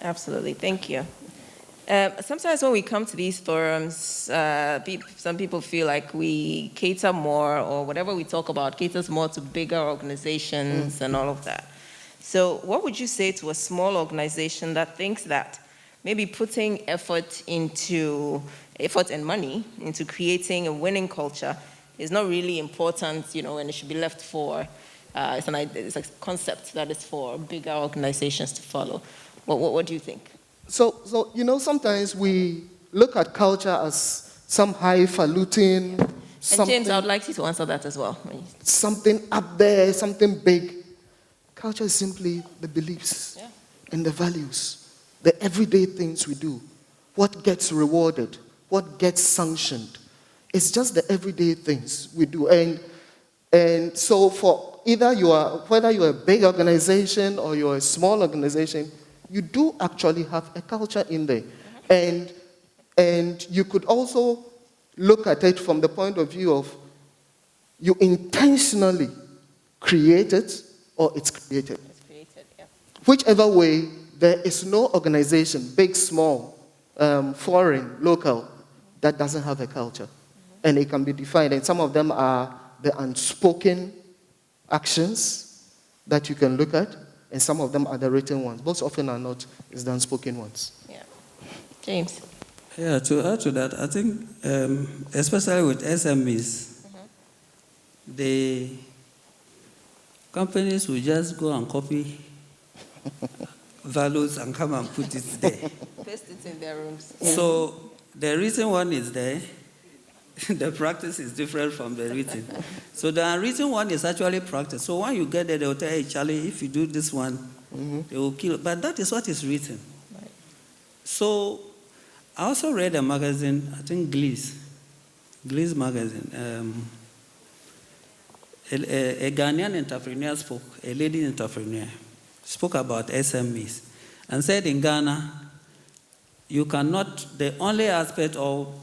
Absolutely, thank you. Sometimes when we come to these forums, some people feel like we cater more, or whatever we talk about caters more to bigger organizations and all of that. So what would you say to a small organization that thinks that maybe putting effort and money into creating a winning culture is not really important, and it should be left for, it's a concept that is for bigger organizations to follow? What do you think? So sometimes we look at culture as some highfalutin. And James, I would like you to answer that as well. Something up there, something big. Culture is simply the beliefs and the values, the everyday things we do, what gets rewarded, what gets sanctioned. It's just the everyday things we do. And so for whether you're a big organization or you're a small organization, you do actually have a culture in there. And you could also look at it from the point of view of you intentionally create it or it's created. It's created, yeah. Whichever way, there is no organization, big, small, foreign, local, that doesn't have a culture. And it can be defined. And some of them are the unspoken actions that you can look at, and some of them are the written ones. Most often are not, it's the unspoken ones. Yeah. James? Yeah, to add to that, I think, especially with SMEs, the companies will just go and copy values and come and put it there. Paste it in their rooms. So the written one is there. The practice is different from the written. So the unwritten one is actually practice. So when you get there, they will tell, hey, Charlie, if you do this one, they will kill. But that is what is written. Right. So I also read a magazine, I think Gliss magazine. A Ghanaian entrepreneur spoke, a lady entrepreneur, spoke about SMEs and said in Ghana, you cannot, the only aspect of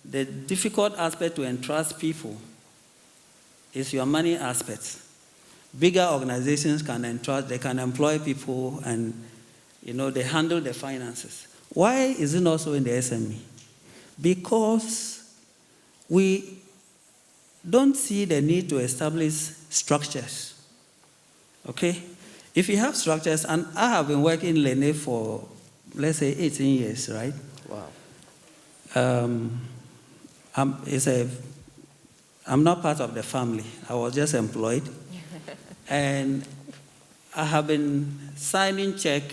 the difficult aspect to entrust people is your money aspect. Bigger organizations can entrust, they can employ people and, they handle the finances. Why is it not so in the SME? Because we don't see the need to establish structures, okay? If you have structures, and I have been working in Lene for, let's say, 18 years, right? Wow. I'm not part of the family. I was just employed. And I have been signing check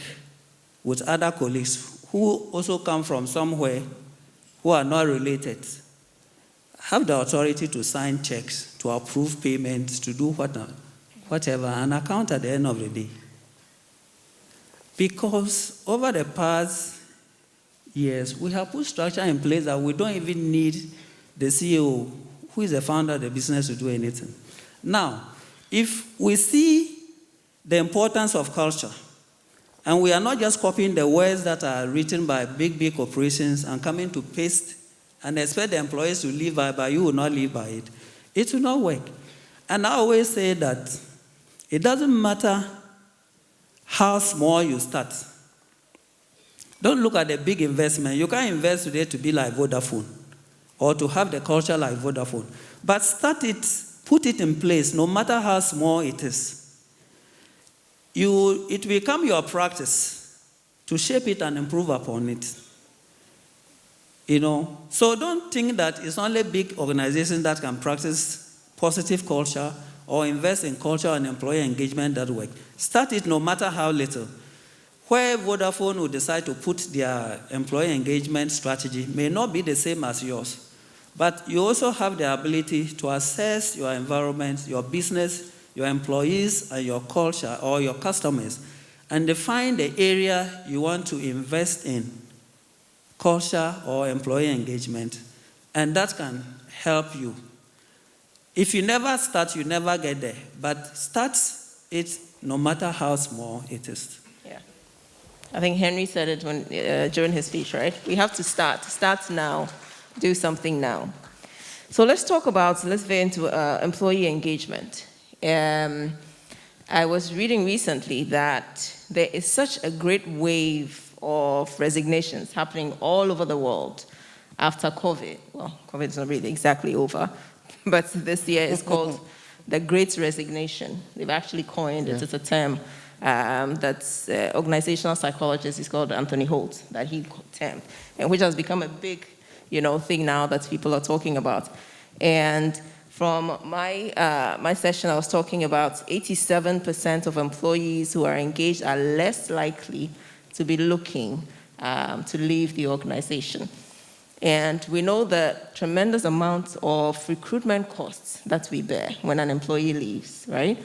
with other colleagues who also come from somewhere who are not related. Have the authority to sign checks, to approve payments, to do whatever, and account at the end of the day. Because over the past years, we have put structure in place that we don't even need the CEO, who is the founder of the business, to do anything. Now, if we see the importance of culture, and we are not just copying the words that are written by big corporations and coming to paste and expect the employees to live by, but you will not live by it, it will not work. And I always say that it doesn't matter how small you start. Don't look at the big investment. You can't invest today to be like Vodafone or to have the culture like Vodafone. But start it, put it in place, no matter how small it is. It will become your practice to shape it and improve upon it. So don't think that it's only big organizations that can practice positive culture or invest in culture and employee engagement that work. Start it no matter how little. Where Vodafone will decide to put their employee engagement strategy may not be the same as yours. But you also have the ability to assess your environment, your business, your employees, and your culture or your customers, and define the area you want to invest in, culture or employee engagement, and that can help you. If you never start, you never get there, but start it no matter how small it is. Yeah. I think Henry said it during his speech, right? We have to start. Start now. Do something now. So let's veer into employee engagement. I was reading recently that there is such a great wave of resignations happening all over the world after COVID. Well, COVID is not really exactly over, but this year is called the Great Resignation. They've actually coined it. It's a term that's organizational psychologist is called Anthony Holt, that he termed, and which has become a big, thing now that people are talking about. And from my session, I was talking about 87% of employees who are engaged are less likely to be looking to leave the organization. And we know the tremendous amount of recruitment costs that we bear when an employee leaves, right?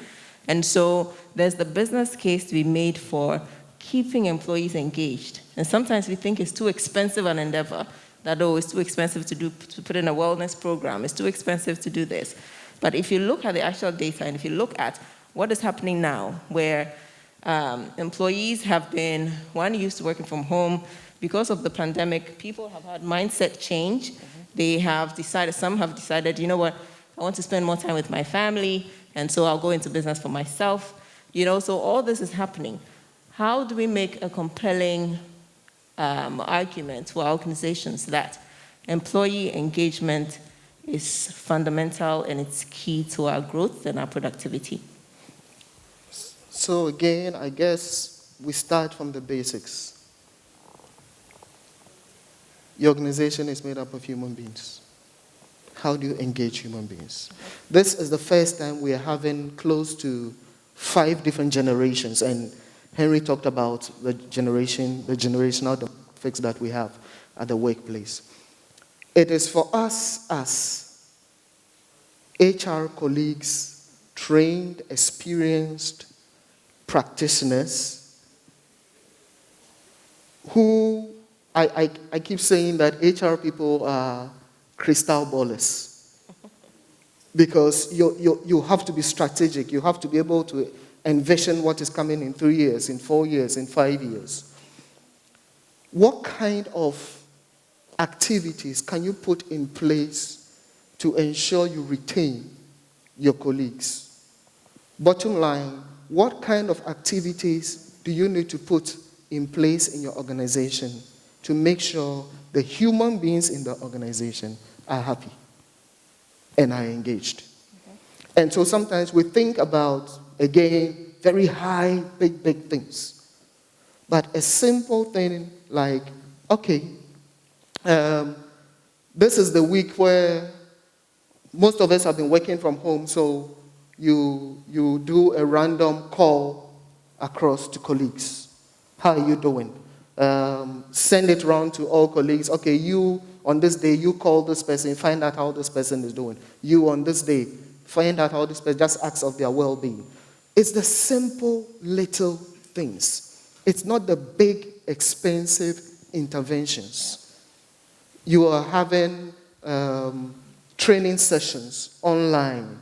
And so there's the business case to be made for keeping employees engaged. And sometimes we think it's too expensive an endeavor, that, it's too expensive to put in a wellness program, it's too expensive to do this. But if you look at the actual data, and if you look at what is happening now, where employees have been, one, used to working from home. Because of the pandemic, people have had mindset change. They have decided, some have decided, you know what, I want to spend more time with my family, and so I'll go into business for myself. So all this is happening. How do we make a compelling argument for our organizations that employee engagement is fundamental and it's key to our growth and our productivity? So again, I guess we start from the basics. Your organization is made up of human beings. How do you engage human beings? This is the first time we are having close to 5 different generations, and Henry talked about the generational demographics that we have at the workplace. It is for us as HR colleagues, trained, experienced practitioners, who I keep saying that HR people are crystal ballers, because you have to be strategic. You have to be able to envision what is coming in 3 years, in 4 years, in 5 years. What kind of activities can you put in place to ensure you retain your colleagues? Bottom line, what kind of activities do you need to put in place in your organization to make sure the human beings in the organization are happy and are engaged? Okay. And so sometimes we think about, again, very high, big things. But a simple thing like, okay, this is the week where most of us have been working from home, so you do a random call across to colleagues. How are you doing? Send it around to all colleagues. Okay, you, on this day, you call this person, find out how this person is doing. You, on this day, find out how this person, just ask of their well-being. It's the simple little things. It's not the big, expensive interventions. You are having training sessions online,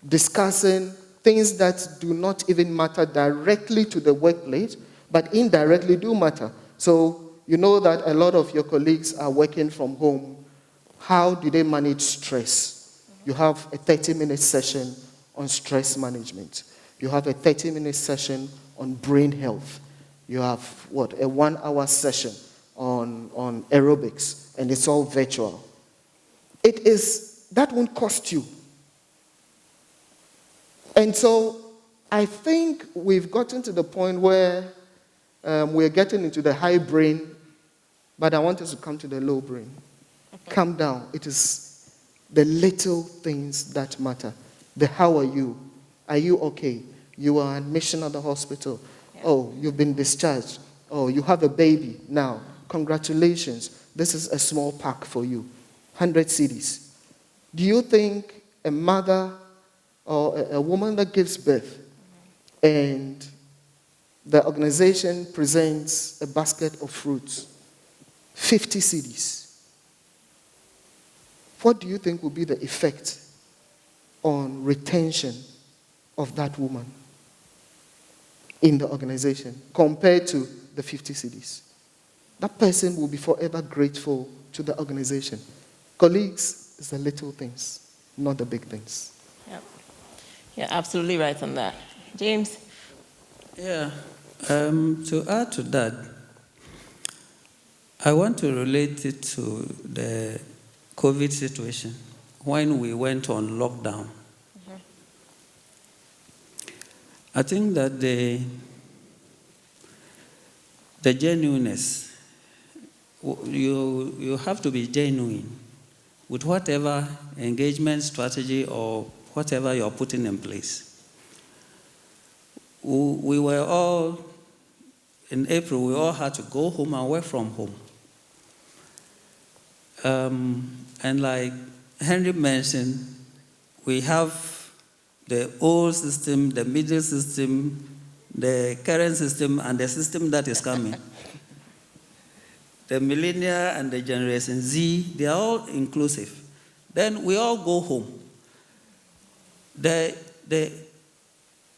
discussing things that do not even matter directly to the workplace, but indirectly do matter. So you know that a lot of your colleagues are working from home. How do they manage stress? You have a 30-minute session on stress management. You have a 30-minute session on brain health. You have, a 1-hour session on aerobics, and it's all virtual. That won't cost you. And so I think we've gotten to the point where we're getting into the high brain, but I want us to come to the low brain. Calm down. It is the little things that matter. The how are you? Are you okay? You are on admission at the hospital. Yeah. Oh, you've been discharged. Oh, you have a baby now. Congratulations. This is a small pack for you. 100 cedis. Do you think a mother or a woman that gives birth and the organization presents a basket of fruits, 50 cedis, what do you think will be the effect on retention of that woman in the organization compared to the 50 cedis? That person will be forever grateful to the organization. Colleagues, it's the little things, not the big things. Yep. You're absolutely right on that. James? Yeah. To add to that, I want to relate it to the COVID situation when we went on lockdown. I think that the genuineness, you have to be genuine with whatever engagement strategy or whatever you're putting in place. We were all, in April, we all had to go home and work from home. And like Henry mentioned, we have the old system, the middle system, the current system, and the system that is coming. The millennial and the Generation Z, they are all inclusive. Then we all go home. There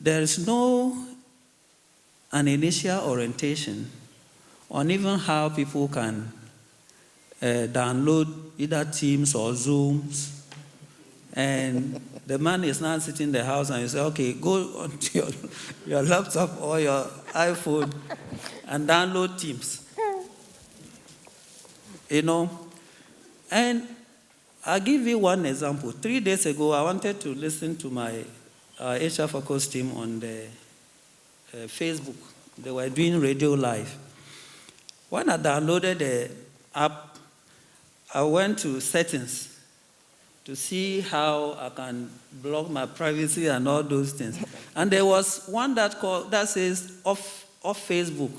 is no an initial orientation on even how people can download either Teams or Zooms. And the man is now sitting in the house and you say, okay, go onto your laptop or your iPhone and download Teams. You know? And I'll give you one example. 3 days ago, I wanted to listen to my HR Focus team on the Facebook. They were doing radio live. When I downloaded the app, I went to settings to see how I can block my privacy and all those things. And there was one that says off Facebook.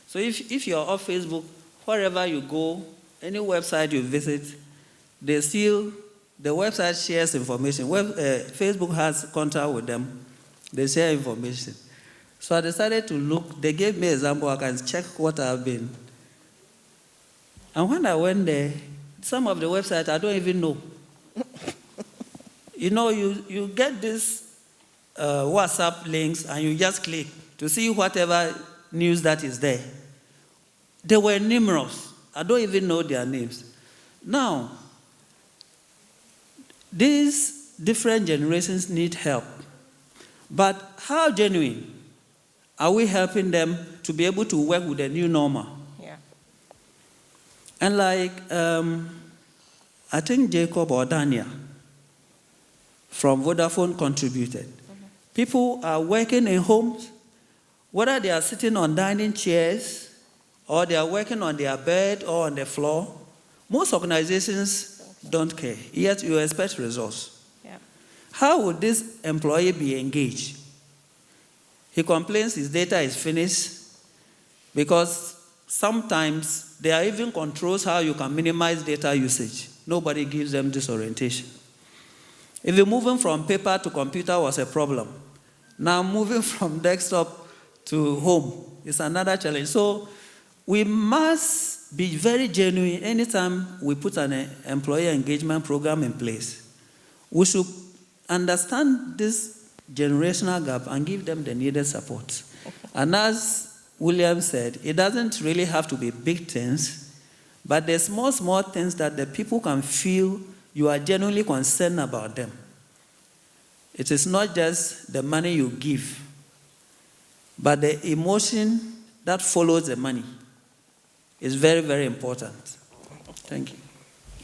So if you're off Facebook, wherever you go, any website you visit, the website shares information. Facebook has contact with them. They share information. So I decided to look. They gave me an example. I can check what I've been. And when I went there, some of the websites I don't even know. You know, you get these WhatsApp links and you just click to see whatever news that is there. They were numerous. I don't even know their names. Now, these different generations need help. But how genuine are we helping them to be able to work with the new normal? Yeah. And like, I think Jacob or Daniel from Vodafone contributed. Mm-hmm. People are working in homes, whether they are sitting on dining chairs or they are working on their bed or on the floor. Most organizations don't care, yet you expect results. Yeah. How would this employee be engaged? He complains his data is finished because sometimes there are even controls how you can minimize data usage. Nobody gives them this orientation. If you're moving from paper to computer was a problem, now moving from desktop to home is another challenge. So we must be very genuine anytime we put an employee engagement program in place. We should understand this generational gap and give them the needed support. And as William said, it doesn't really have to be big things, but the small things that the people can feel you are genuinely concerned about them. It is not just the money you give, but the emotion that follows the money is very, very important. Thank you.